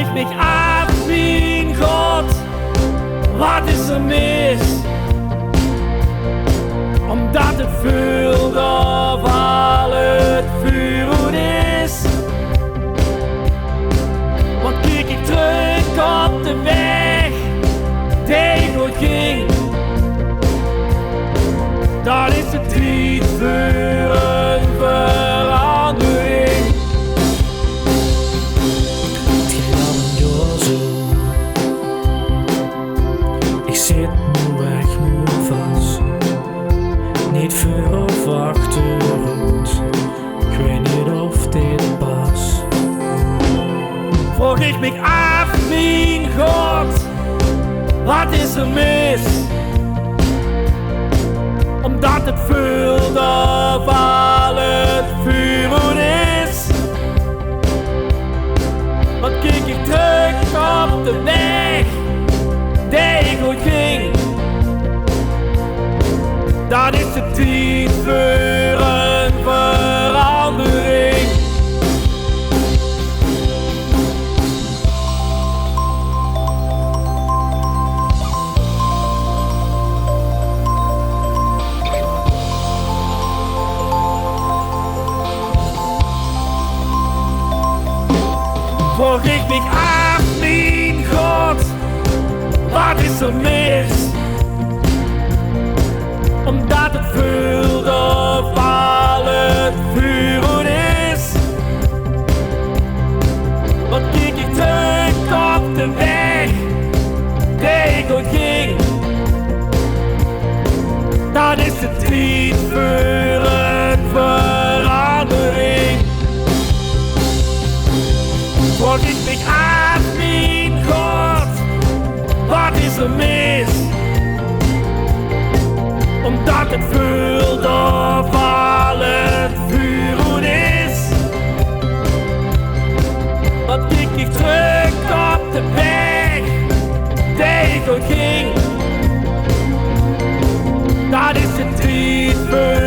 ik mich af, mijn God, wat is er mis? Omdat het vult of al het vuur goed is. Want kijk ik terug op de weg die goed ging, dan is het tijd voor een verandering. Het gaat al een jaar zo. Ik zit nu weg, nu vast. Niet voor of achteruit. Ik weet niet of dit past. Vroeg ik mich af, mijn God, wat is er mis? Omdat het vult of al het vuur goed is. Want kijk ik terug op de weg die goed ging, dan is het tijd voor een verandering. Vroeg ik mich af, mijn God, wat is er mis? Omdat het vult of al het vuur goed is. Want kijk ik terug op de weg die goed ging, dan is het tijd voor een verandering. Vroeg ik mich af, mijn God, wat is er mis? Omdat het vult of al het vuur goed is. Want kijk ik terug op de weg die goed ging, dan is het tijd voor